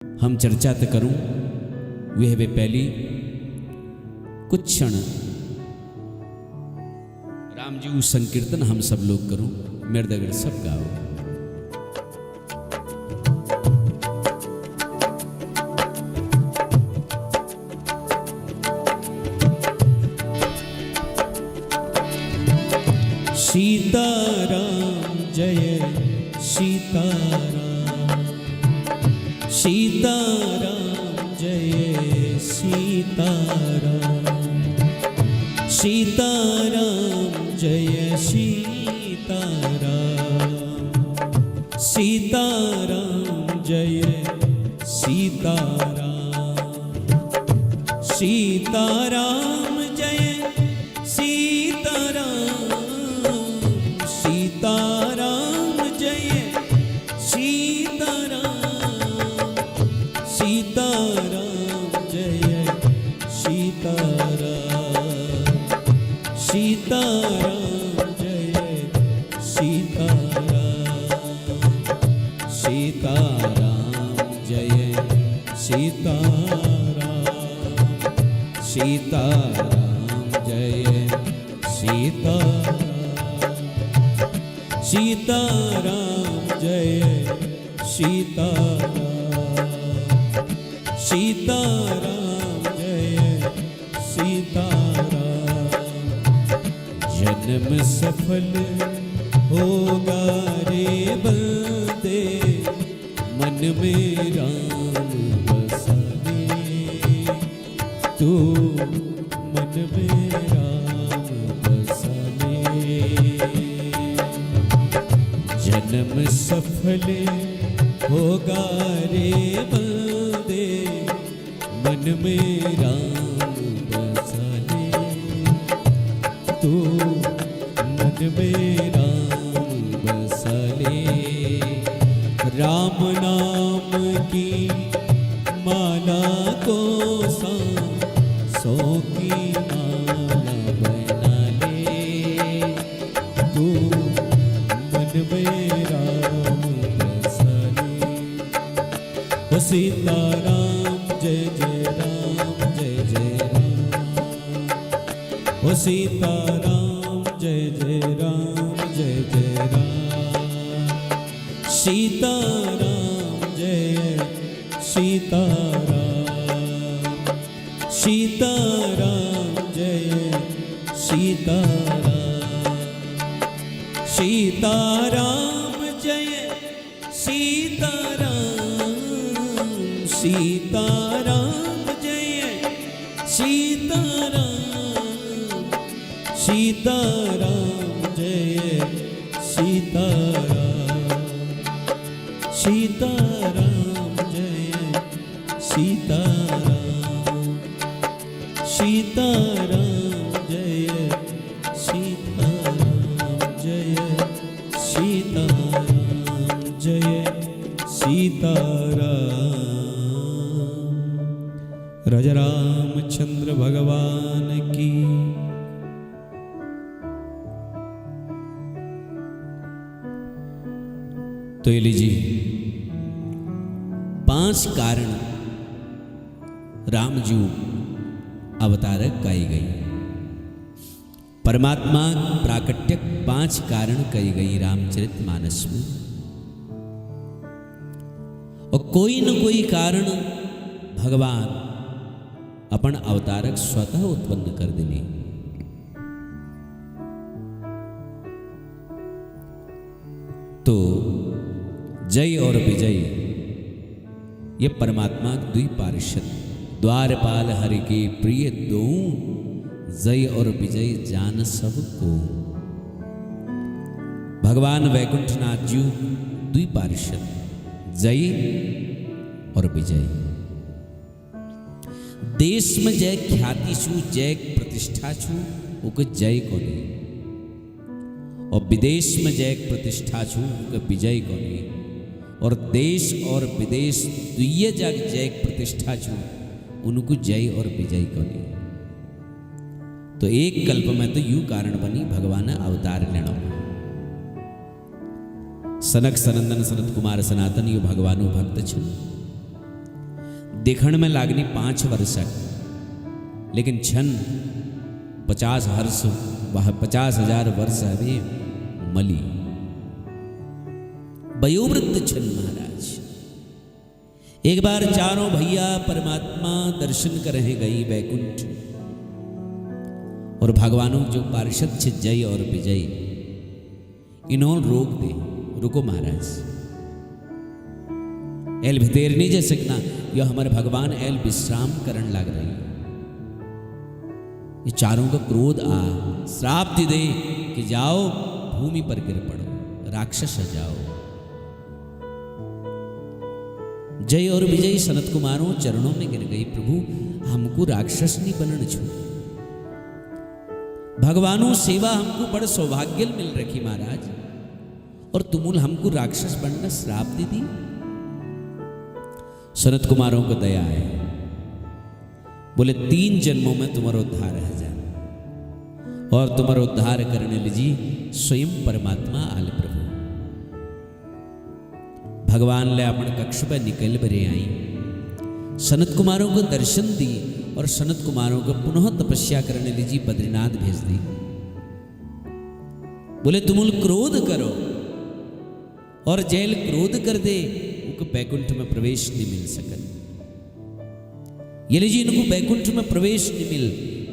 हम चर्चा तो करूं वह वे पहली कुछ क्षण राम जी संकीर्तन हम सब लोग करूं, मृदगढ़ सब गाओ। सीताराम जय सीताराम, सीताराम जय सीताराम, सीताराम जय सीताराम, सीताराम जय सीताराम, सीताराम जय सीताराम, सीताराम जय सीताराम, सीताराम जय सीताराम, सीताराम जय सीताराम, सीताराम जय सीताराम, सीताराम जय सीताराम, सीताराम जय सीताराम, सीताराम जय सीताराम। जन्म सफल होगा रे बंदे, मन में राम बसावे, तू मन में राम बसावे। जन्म सफल होगा रे बंदे, मन में राम बसाले, तू मन में राम बसाले। राम नाम की माला को सौ की माला बना ले, तू मन में राम बसाले। ओ सीताराम जय जय राम जय जय राम, ओ सीताराम जय जय राम जय जय राम, सीताराम जय सीताराम, सीताराम जय सीताराम, सीताराम जय सीताराम, सीताराम जय सीताराम, सीताराम जय सीताराम, सीताराम जय सीताराम, सीताराम जय सीताराम, जय सीताराम जय सीताराम। राजा रामचंद्र भगवान की। तो ये लीजिए 5 कारण राम जी अवतारक कही गई, परमात्मा प्राकट्यक 5 कारण कही गई रामचरितमानस में। और कोई न कोई कारण भगवान अपन अवतारक स्वतः उत्पन्न कर देने। तो जय और विजय ये परमात्मा द्विपार्षद द्वारपाल हरि के प्रिय दो, जय और विजय जान सबको। भगवान वैकुंठनाथ जी द्विपार्षद जय और विजय। देश में जय ख्याति छू जय प्रतिष्ठा छू उके जय कोनी, और विदेश में जय प्रतिष्ठा छू उके विजय कोनी, और देश और विदेश दुई जग जय प्रतिष्ठा छू उनको जय और विजय कोनी। तो एक कल्प में तो यू कारण बनी भगवान अवतार लेना। सनक सनंदन सनत कुमार सनातन यू भगवानु भक्त छ। देखण में लागनी 5 वर्ष, लेकिन छन 50,000 वर्ष हवे मली। वयोवृद्ध छन महाराज। एक बार चारों भैया परमात्मा दर्शन करहे गई बैकुंठ, और भगवानों जो पार्षद छे जय और विजय, इन्होंने रोक दे, रुको महाराज, एल भितेर नहीं जा सकना, यह हमारे भगवान एल विश्राम करण लग रही। ये चारों का क्रोध आ श्राप दे कि जाओ भूमि पर गिर पड़ो, राक्षस जाओ। जय और विजय सनत कुमारों चरणों में गिर गई, प्रभु हमको राक्षस नहीं बनन छू, भगवानों सेवा हमको बड़ सौभाग्य मिल रखी महाराज, और तुमुल हमको राक्षस बनना श्राप दे दी। सनत कुमारों को दया है, बोले 3 जन्मों में तुम्हारा उद्धार है जा, और तुम्हारा उद्धार करने लीजिए स्वयं परमात्मा आल प्रभु। भगवान ले अपन कक्ष पर निकल बरे आई, सनत कुमारों को दर्शन दी, और सनत कुमारों को पुनः तपस्या करने लीजिए बद्रीनाथ भेज दी। बोले तुमुल क्रोध करो, और जैल क्रोध कर दे उनको बैकुंठ में प्रवेश नहीं मिल सकन। ये लीजिए इनको बैकुंठ में प्रवेश नहीं मिल,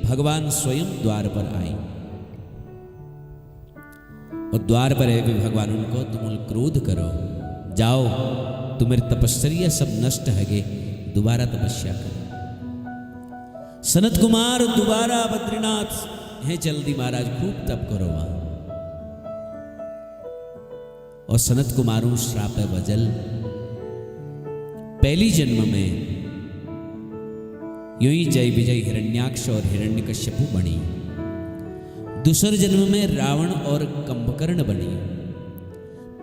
भगवान स्वयं द्वार पर आए, और द्वार पर है भगवान उनको तुमुल क्रोध करो, जाओ तुम्हारी तपस्या सब नष्ट है गे, दोबारा तपस्या करो। सनत कुमार दोबारा बद्रीनाथ है जल्दी महाराज, खूब तप करो वहां। और सनत कुमारों श्राप वजल पहली जन्म में यूं ही जय विजय हिरण्याक्ष और हिरण्यकश्यपु बनी, दूसरे जन्म में रावण और कुंभकर्ण बनी,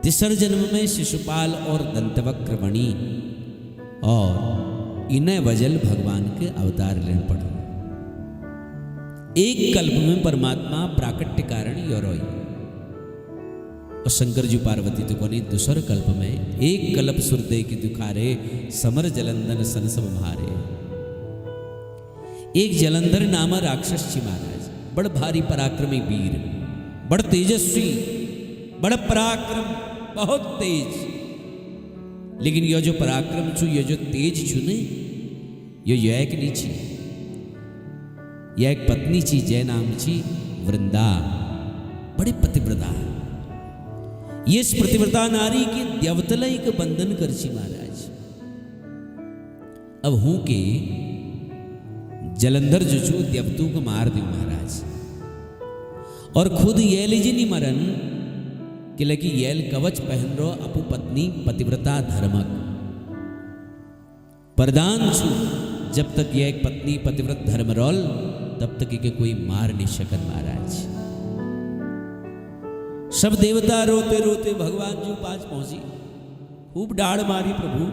तीसरे जन्म में शिशुपाल और दंतवक्र बनी, और इन्हें वजल भगवान के अवतार लेने पड़े। एक कल्प में परमात्मा प्राकट्य कारण योरोई, और शंकर जी पार्वती तो कोनी दूसर कल्प में एक कल्प सुरदे की दुखारे, समर जलंधर सन सब मारे। एक जलंधर नाम राक्षस जी महाराज, बड़ भारी पराक्रमी वीर, बड़ तेजस्वी, बड़ पराक्रम, बहुत तेज, लेकिन यह जो पराक्रम छू, यह जो तेज छू ने, यो एक नहीं छी, यह एक पत्नी छी, जय नाम छी वृंदा, बड़े पतिव्रता। ये इस प्रतिव्रता नारी की देवतलय के बंधन कर छी महाराज। अब हूं के जलंधर जो छू देवतू को मार दू महाराज, और खुद ये लीजिए नहीं मरन कि लगी येल कवच पहन रो अपु पत्नी पतिव्रता धर्मक प्रदान छू। जब तक यह एक पत्नी पतिव्रत धर्म रोल, तब तक के कोई मार नहीं सकन महाराज। सब देवता रोते रोते भगवान जी पास पहुंची, खूब डाढ़ मारी प्रभु।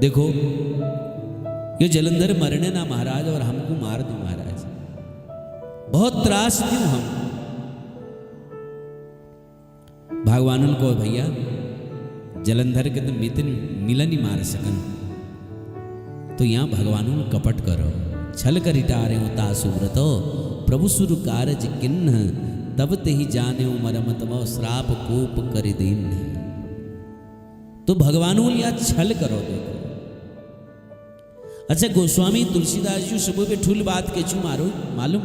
देखो ये जलंधर मरने ना महाराज, और हमको मार दो महाराज, बहुत त्रास क्यों हम। भगवान को भैया जलंधर के तो मिलन ही मार सकन, तो यहां भगवान कपट करो, छल कर हिटारे होता सुव्रतो, प्रभु सुर कारज किन्ह, तब ते ही जाने मरम तम श्राप कोप कर दीन। तो भगवानों यहाँ छल करो। देखो अच्छा गोस्वामी तुलसीदास जी सुबह पे ठुल बात के छू मारो मालूम,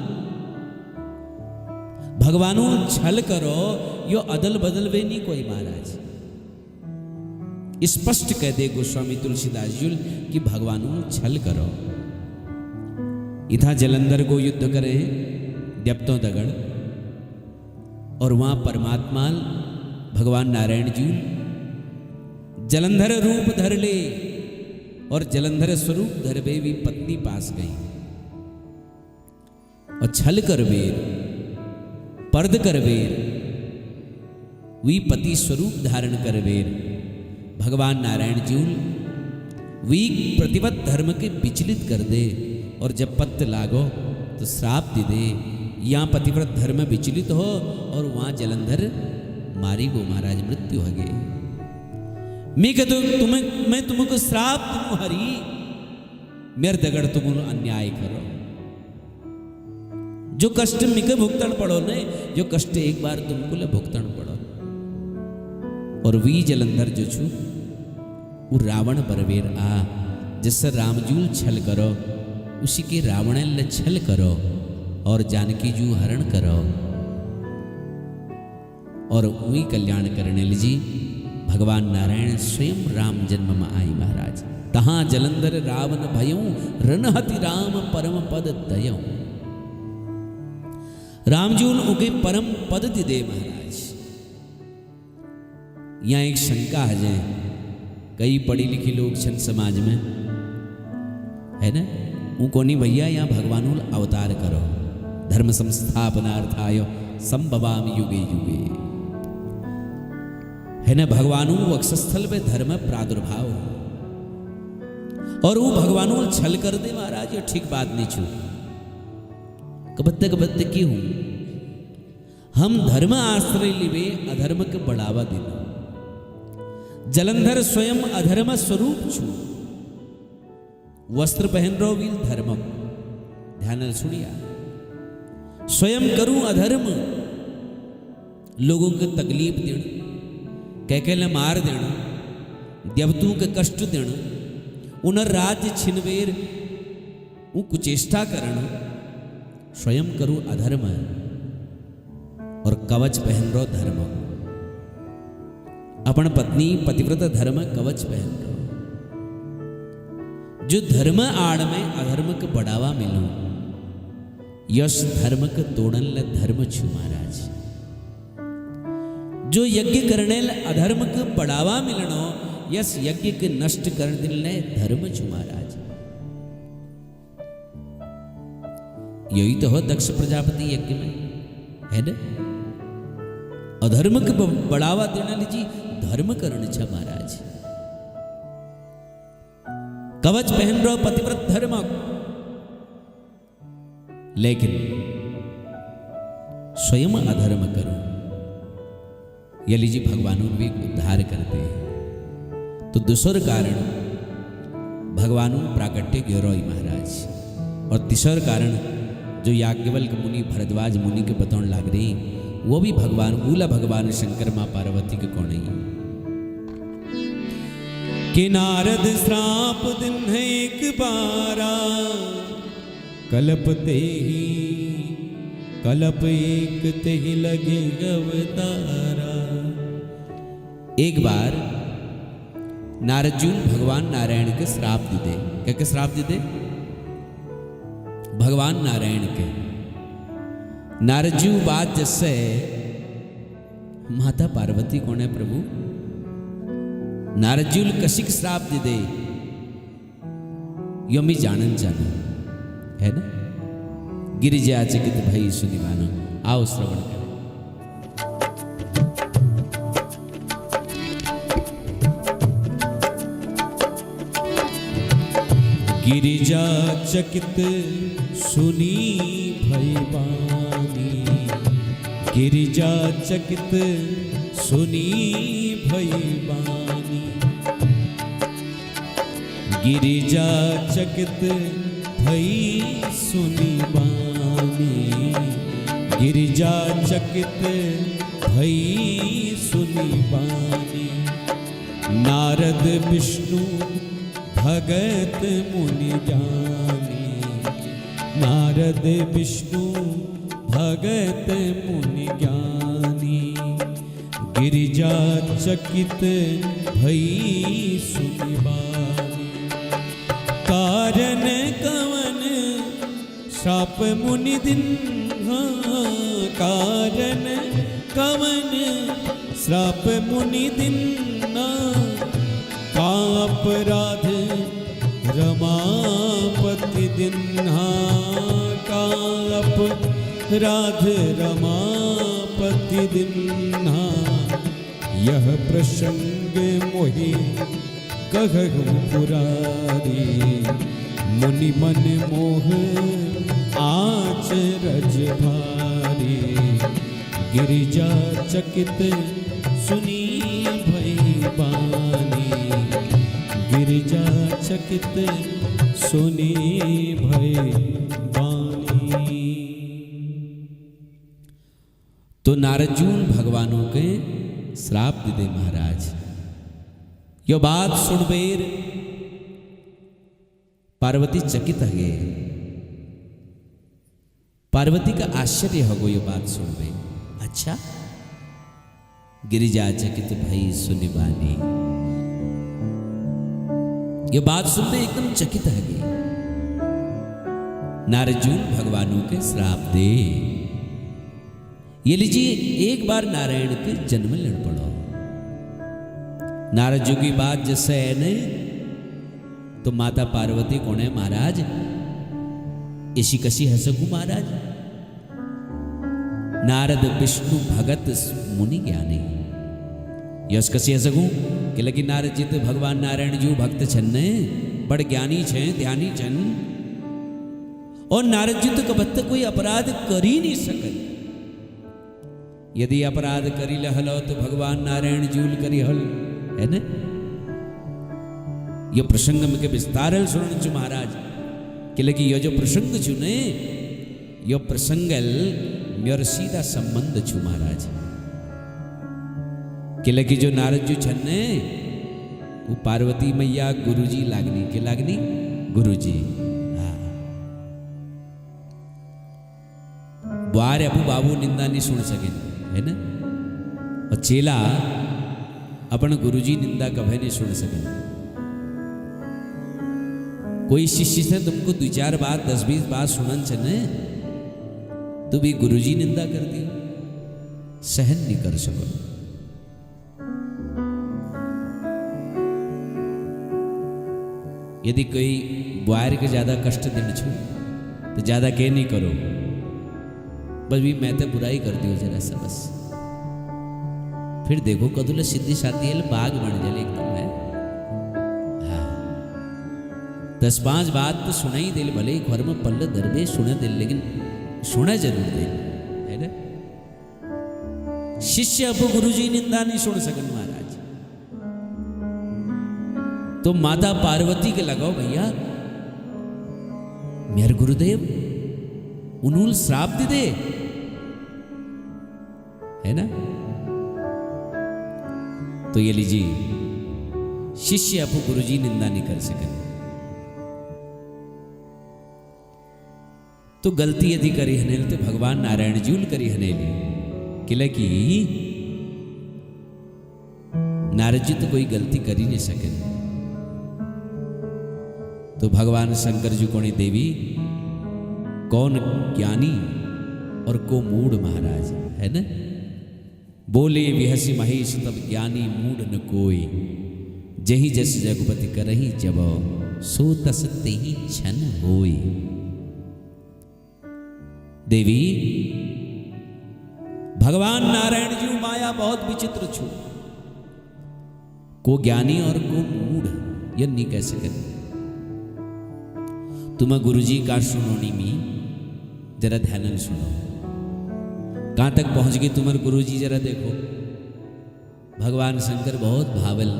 भगवानों छल करो, यो अदल बदल वे नहीं कोई महाराज, स्पष्ट कह दे गोस्वामी तुलसीदास जी कि भगवानों छल करो। इथा जलंधर को युद्ध करे देवतों दगड़, और वहां परमात्मा भगवान नारायण जी जलंधर रूप धर ले, और जलंधर स्वरूप धर वे भी पत्नी पास गई, और छल कर बेर पर्द कर बेर वी पति स्वरूप धारण कर बेर भगवान नारायण जी वी प्रतिपत धर्म के विचलित कर दे, और जब पत्त लागो तो श्राप दे यहाँ पतिव्रत धर्म विचलित हो, और वहाँ जलंधर मारी गो महाराज मृत्यु हो गए। मैं कहते मैं तुमको श्राप दूं हरी, मेरे दगड़ तुम अन्याय करो। जो कष्ट मिके भुगतन पड़ो ने, जो कष्ट एक बार तुमको ले भुगतन पड़ो। और वी जलंधर जो छू वो रावण बरवेर आ, जिससे रामजूल छल करो, उसी के रावण ले छल करो और जानकी जू हरण करो। और वही कल्याण करने लीजी भगवान नारायण स्वयं राम जन्म में आई महाराज। तहां जलंधर रावण भयऊ, रणहति राम परम पद दयऊ। रामजून उगे परम पद दे महाराज। यहां एक शंका है जाए, कई पढ़ी लिखी लोग छन समाज में है ना, वो कोनी भैया यहाँ भगवान अवतार करो, धर्म संस्थापनार्थाय संभवामि युगे युगे, है ना। भगवान वक्षस्थल पे धर्म प्रादुर्भाव और वो भगवान छल कर दे महाराज, ये ठीक बात नहीं छू। कबत्ते क्यों हम धर्म आश्रय लिवे अधर्म के बढ़ावा देना। जलंधर स्वयं अधर्म स्वरूप छू, वस्त्र पहन रो भी धर्म, ध्यान सुनिया। स्वयं करूं अधर्म, लोगों के तकलीफ देना, कह मार देना, देवतों के कष्ट देना, उन राज्य छिनवेर वो कुचेष्टा करना, स्वयं करूं अधर्म और कवच पहन रो धर्म। अपन पत्नी पतिव्रत धर्म कवच पहन रो। जो धर्म आड़ में अधर्म के बढ़ावा मिलो, यश धर्म के तोड़न ले धर्म छू महाराज। जो यज्ञ करने ले अधर्म के बढ़ावा मिलनो, यश यज्ञ के नष्ट कर दिलने धर्म छू महाराज। यही तो हो दक्ष प्रजापति यज्ञ में है ना। अधर्म के बढ़ावा देना लीजिए, धर्म करण छा महाराज। कवच पहन रो पतिव्रत धर्म, लेकिन स्वयं अधर्म करो, ये लीजिए भगवान भी उद्धार करते हैं। तो दूसर कारण भगवान प्राकट्य गिरोई महाराज। और तीसर कारण जो याज्ञवल्क्य मुनि भरद्वाज मुनि के बताने लग रही, वो भी भगवान मूला भगवान शंकर मां पार्वती के कौन है कि नारद श्राप दिन है एक बारा, कल्पते ही कल्प एक ते ही लगे अवतारा। एक बार नारदजून भगवान नारायण के श्राप दे दे। क्या के श्राप दे दे? भगवान नारायण के। नारदजू बात जैसे माता पार्वती कौन है प्रभु, नारदजूल कशिक श्राप दे दे, यमी जानन जानो है ना। गिरिजा चकित भई सुनि मानो। आओ श्रवण करें। गिरिजा चकित सुनी भई बानी, गिरिजा चकित सुनी भई बानी, गिरिजा चकित भई सुनी बानी, गिरिजा चकित भई सुनी बानी। नारद विष्णु भगत मुनि ज्ञानी, नारद विष्णु भगत मुनि ज्ञानी, गिरिजा चकित भई सुनि बानी। कारण कवन श्राप मुनि दिन, कारण कवन श्राप मुनि दिन, का अपराध रमापति दिन्हा, का अपराध रमापति दिन्हा। यह प्रसंग मोहि कहु पुरारी, मुनि मन मोह आचरज भारी। गिरिजा चकित सुनी भई बानी, गिरिजा चकित सुनी भय बानी। तो नारजून भगवानों के श्राप दे दे महाराज। यो बात सुनबेर पार्वती चकित हगे। पार्वती का आश्चर्य हो ये बात सुनबे। अच्छा गिरिजा चकित भई सुनिबानी। ये बात सुनते एकदम चकित हगे। नारजून भगवानों के श्राप दे। ये लीजिए एक बार नारायण के जन्म लड़ पड़ो। नारद जी की बात जैसे है नहीं तो माता पार्वती कौन है महाराज? इसी कसी हसकू महाराज। नारद विष्णु भगत मुनि ज्ञानी यश कसी हसकू कि लगी नारद जी तो भगवान नारायण जी भक्त छन्ने बड़ ज्ञानी छे ध्यानी छन। और नारद जी तो कबत कोई अपराध कर ही नहीं सकत। यदि अपराध करी लहलो तो भगवान नारायण जूल करी हल है न। यो प्रसंग में के विस्तारल सुनन छु महाराज कि लगी यो जो प्रसंग छु ने यो प्रसंगल मेर सीधा संबंध छु महाराज। कि लगी जो नारद जी छन्ने वो पार्वती मैया गुरुजी लागनी के लागनी गुरुजी। बार अबू बाबू निंदा नहीं सुन सके है ना। और चेला अपन गुरुजी निंदा कभी नहीं सुन सके। कोई शिष्य से तुमको 2-4 बात 10-20 बात सुनन चने तो भी गुरुजी निंदा कर दी सहन नहीं कर सको। यदि कोई बुआर के ज्यादा कष्ट दिन छू तो ज्यादा कह नहीं करो बस भी मैं तो बुराई कर दी जरा सा बस। फिर देखो कदुल सिद्धि साथी बाग बन जाए एकदम है। हाँ 10-5 बात तो सुना ही दिल भले घर में पल्ले दरबे सुने दिल लेकिन सुना जरूर दिल है ना। शिष्य अब गुरुजी निंदा नहीं सुन सकन महाराज। तो माता पार्वती के लगाओ भैया मेरे गुरुदेव उन्होंने श्राप दे दे है ना। तो ये लीजिए शिष्य अपू गुरुजी निंदा नहीं कर सके। तो गलती यदि करी हनेल तो भगवान नारायण जूल करी हनेली किले की नारद जी तो कोई गलती कर ही नहीं सके। तो भगवान शंकर जी कोणी देवी कौन ज्ञानी और को मूढ़ महाराज है ना। बोले विहसी महेश तब ज्ञानी मूढ़ न कोई जही जस जगपति करही जब सो तस तेहि छन होई। देवी भगवान नारायण जी माया बहुत विचित्र छु। को ज्ञानी और को मूढ़ यह नहीं कह सके। तुम्हें गुरुजी का सुनोनी में जरा ध्यान सुनो कहां तक पहुंच गई तुम्हारे गुरुजी जरा देखो। भगवान शंकर बहुत भावल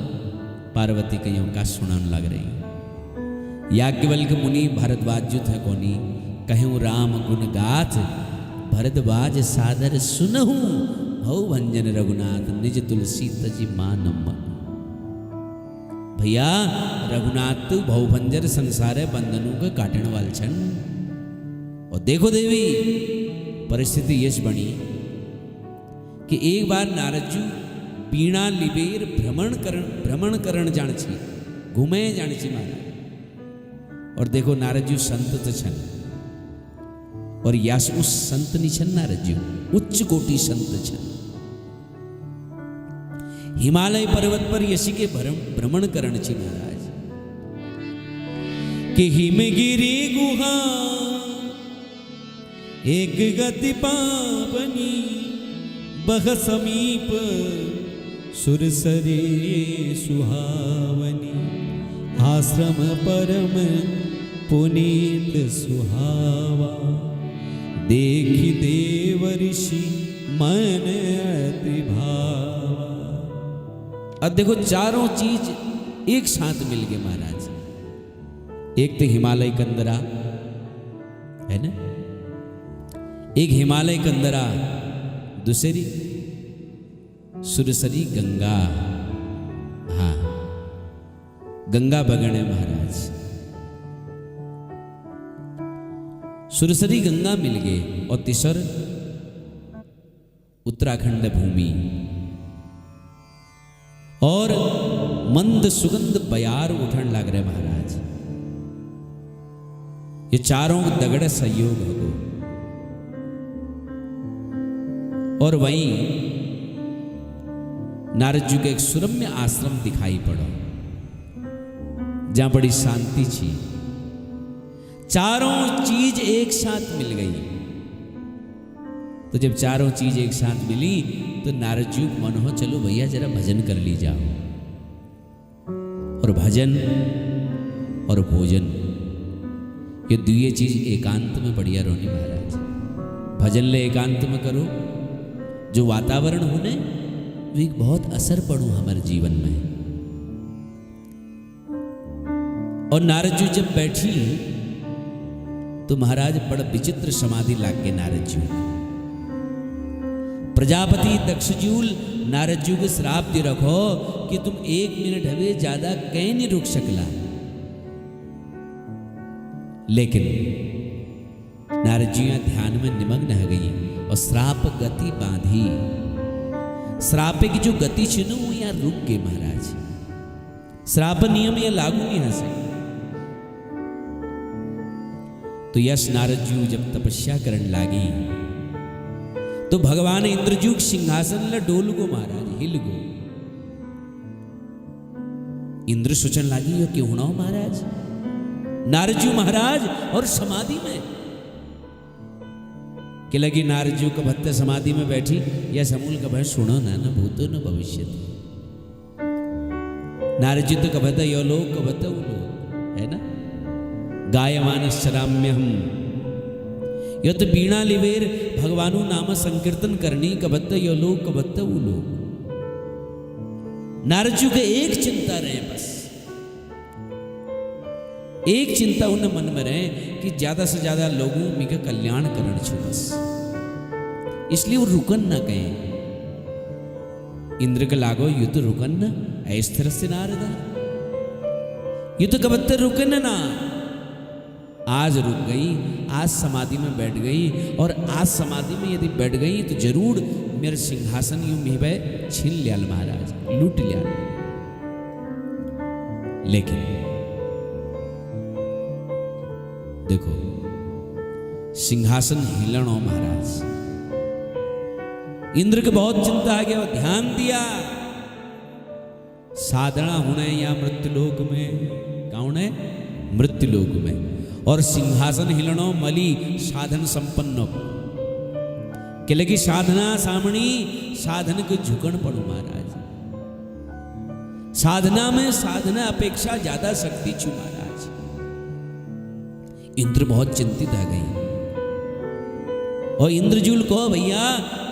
पार्वती कईयों का सुनान लग रही। याज्ञवल्क्य मुनि भरद्वाज जुत है कोनी कहूँ राम गुण गाथ भरद्वाज सादर सुनहु भव भंजन रघुनाथ निज तुलसी तजी मानम। भैया रघुनाथ तो भवभंजर संसार बंधनों के काटण वाल छन। और देखो देवी परिस्थिति यश बनी कि एक बार नारद जी पीणा लिबेर भ्रमण करण जान छी घूमे जान छी महाराज। और देखो नारद जी संत तो छन और यास उस संत नहीं छन नारद जी उच्च कोटि संत छन। हिमालय पर्वत पर यशी के भ्रमण करण छी महाराज कि हिमगिरी गुहा एक गति पावनी बह समीप सुरसरे सुहावनी आश्रम परम पुनीत सुहावा देखी देव ऋषि मन अति भावा। अब देखो चारों चीज एक साथ मिल गए महाराज। एक तो हिमालय कंदरा है ना, एक हिमालय कंदरा, दूसरी सुरसरी गंगा। हाँ, गंगा बगणे महाराज, सुरसरी गंगा मिल गए। और तीसर उत्तराखंड भूमि और मंद सुगंध बयार उठन लग रहे महाराज। ये चारों दगड़ सहयोग हो। और वहीं नारद जी का एक सुरम्य आश्रम दिखाई पड़ा, जहां बड़ी शांति थी। चारों चीज एक साथ मिल गई। तो जब चारों चीज एक साथ मिली तो नारद जी को मन हो, चलो भैया जरा भजन कर ली जाओ। और भजन और भोजन, ये दुए चीज एकांत में बढ़िया रोनी महाराज। भजन ले एकांत में करो, जो वातावरण होने वो एक बहुत असर पड़ू हमारे जीवन में। और नारद जी जब बैठी तो महाराज बड़ा विचित्र समाधि लाग के नारद जी। प्रजापति दक्षजूल नारद जी को श्राप दे रखो कि तुम 1 मिनट हवे ज्यादा कहीं नहीं रुक सकला। लेकिन नारद जी ध्यान में निमग्न हो गई और श्राप गति बांधी। श्राप की जो गति थी ना वो यहाँ रुक गई महाराज। श्राप नियम ये लागू नहीं हो सके। तो यश नारद जी जब तपस्या करने लागी तो भगवान इंद्रजू सिंहासन ला डोल गो महाराज, हिल गो। इंद्र सोचन लागी यो क्यों ना हो महाराज, नारद जी महाराज और समाधि में कि लगी। नारद जी का भत्ते समाधि में बैठी, यह समूल का भाई सुनो ना न भूतो न भविष्य। नारद जी तो कभता यो लोग कभता वो लोग है ना। गायमान शराम्यहम, यो तो बीणा लिवेर भगवानु नाम संकीर्तन करनी, कबत्त यो लोग कबत्त वो लोग। नारद जी के एक चिंता रहे, बस एक चिंता उन्हें मन में रहे कि ज्यादा से ज्यादा लोगों में का कल्याण करण छो बस। इसलिए वो रुकन ना कहें। इंद्र के लागो यु तो रुकन न अस्थिर से नारदा, यु तो कबत्त रुकन ना। आज रुक गई, आज समाधि में बैठ गई। और आज समाधि में यदि बैठ गई तो जरूर मेरे सिंहासन यूं मिहबे छीन लिया महाराज, लूट लिया। लेकिन देखो सिंहासन हिलनो महाराज। इंद्र के बहुत चिंता आ गया, ध्यान दिया साधना होने या मृत्युलोक में, कौन है मृत्युलोक में। और सिंहासन हिलनो मली साधन संपन्न के लगी साधना सामणी, साधन को झुकन पड़ो महाराज। साधना में साधना अपेक्षा ज्यादा शक्ति छू महाराज। इंद्र बहुत चिंतित आ गई और इंद्रजूल को भैया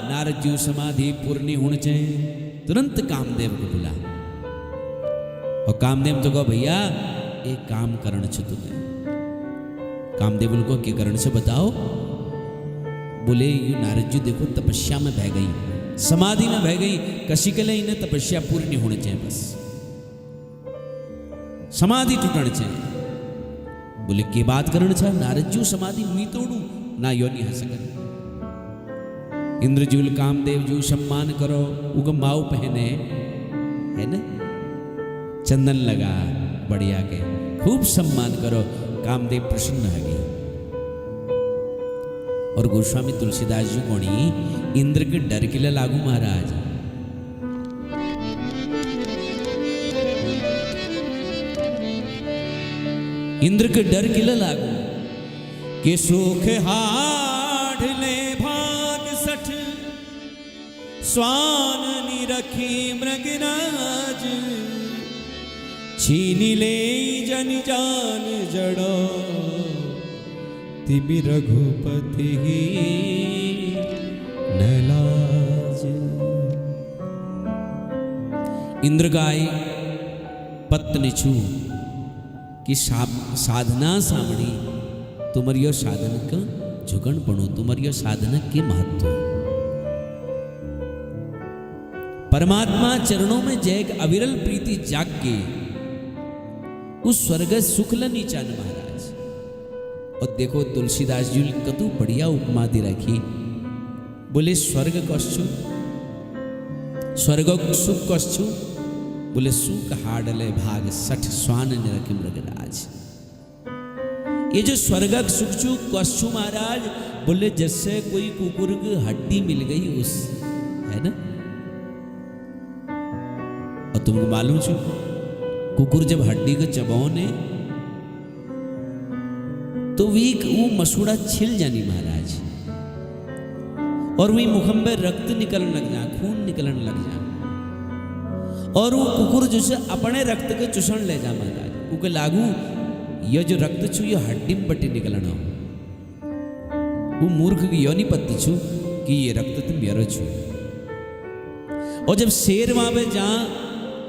नारद जी समाधि पूर्णी होनी चाहिए। तुरंत कामदेव को बुला और कामदेव तो कहो भैया एक काम करण छो तुम्हें। कामदेव को क्या करण से बताओ। बोले ये नारद जी देखो तपस्या में बह गई, समाधि में बह गई, कसी के लिए इन्हें तपस्या पूरी होनी चाहिए, बस समाधि टूटना चाहिए। बोले की बात करना चाहिए नारद जी समाधि मी तोड़ू ना, यो नहीं हंस कर। इंद्रजूल कामदेव जी सम्मान करो, उग माऊ पहने है ना, चंदन लगा बढ़िया के, खूब सम्मान करो। कामदेव प्रसन्न हो गई। और गोस्वामी तुलसीदास जी कोणी इंद्र के डर के लिए लागू महाराज। इंद्र के डर के लिए लागू कि सुख हाढ़ ले भाग सठ, स्वान निरखी मृगराज, छीनी ले जन जान जड़ो, तिबि रघुपति नलाज। इंद्र गाय पत्नी छू कि साधना सामड़ी तुम्हारियो साधन का झुकन पड़ो, तुम्हारियो साधना के महत्व। परमात्मा चरणों में जैक अविरल प्रीति जाग के उस स्वर्ग सुखल नीचान महाराज। और देखो तुलसीदास जी कतु बढ़िया उपमा दे रखी। बोले स्वर्ग कश्चु, स्वर्ग सुख कश्चु, बोले सुख हाडले भाग सठ स्वान निरखि मृगराज। ये जो स्वर्गक सुख चू कश्चु महाराज, बोले जैसे कोई कुकुर की हड्डी मिल गई उस, है ना। और तुमको मालूम छो कुकुर जब हड्डी को चबाओने तो वो मसूड़ा छिल जानी महाराज, और वही मुखम में रक्त निकलने लग जा, खून निकलने लग जा, और वो कुकुर जो से अपने रक्त के चूसण ले जा महाराज। उके लागू ये जो रक्त छू ये हड्डी में बटी निकलना हो। वो मूर्ख की यो नहीं पत्ती छू कि ये रक्त तुम मेरा छू। और जब शेर वहां पे जा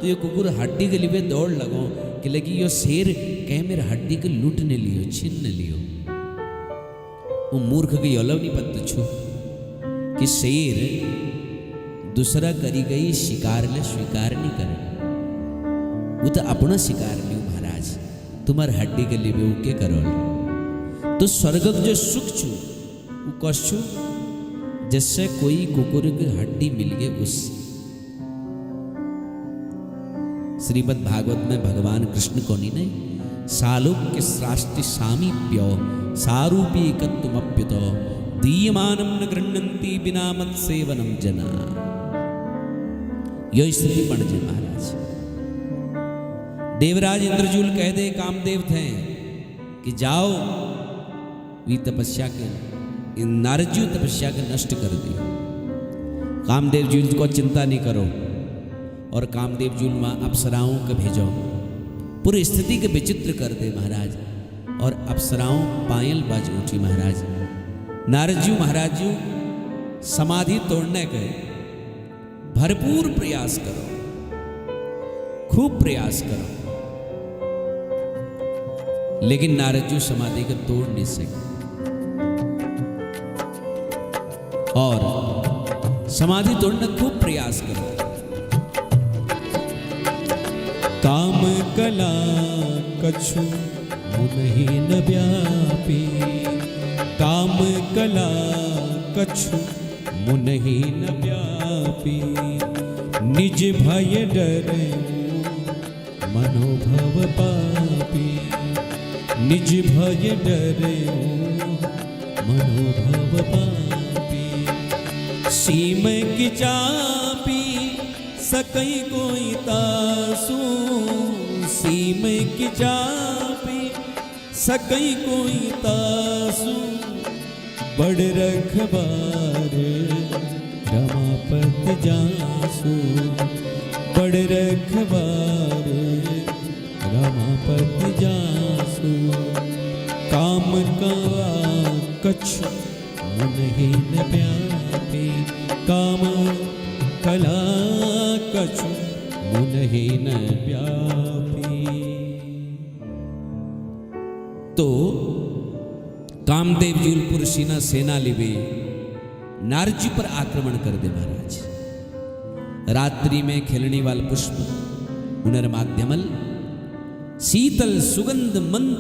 तो ये कुकुर हड्डी के लिए दौड़ लगो कि लगी यो शेर कहे मेरे हड्डी के लूटने लियो, छीन लियो। वो मूर्ख की योलव नहीं पत्ती छू कि शेर दूसरा करी गई शिकार ले स्वीकार नहीं करे, वो तो अपना शिकार लियो महाराज, तुम्हार हड्डी के लिए वो के करो। तो स्वर्ग जो सुख छू वो कछु जैसे कोई कुकुर की हड्डी मिल गई उस। श्रीमद् भागवत में भगवान कृष्ण को नहीं सालोक्य श्राष्टि सामीप्यो सारूपी कत्तुमप्युतो दीयमानम न गृह्णन्ति बिना मत सेवनम जना। यह स्थिति बन जाए महाराज। देवराज इंद्रजूल कह दे कामदेव थे कि जाओ वी तपस्या के नारद जी तपस्या के नष्ट कर दियो। कामदेव जी को चिंता नहीं करो, और कामदेव जी मां अप्सराओं को भेजो, पूरी स्थिति के विचित्र कर दे महाराज। और अप्सराओं पायल बाज उठी महाराज। नारद जी महाराज जी समाधि तोड़ने के भरपूर प्रयास करो, खूब प्रयास करो, लेकिन नारद जी समाधि को तोड़ नहीं सके। और समाधि तोड़ने खूब प्रयास करो। काम कला कछु मुनहि न व्यापी, काम कला कछु मुनहि न व्यापी, निज भय डरे मनोभव पापी, निज भय डरे मनोभव पापी। सीम की चापी सकई कोई तासू, सीम की चापी सकई कोई तासू, बड़ रखबार रमापत जासू, बड़ रखबार रमापत जासू। काम का कछु मुनहि न व्यापी, काम कला कछु मुनहि न व्यापी। तो कामदेव जूलपुर सीना सेना लिवे नारद जी पर आक्रमण कर दे महाराज। रात्रि में खिलने वाला पुष्प पुनर्माध्यमल शीतल सुगंध मंद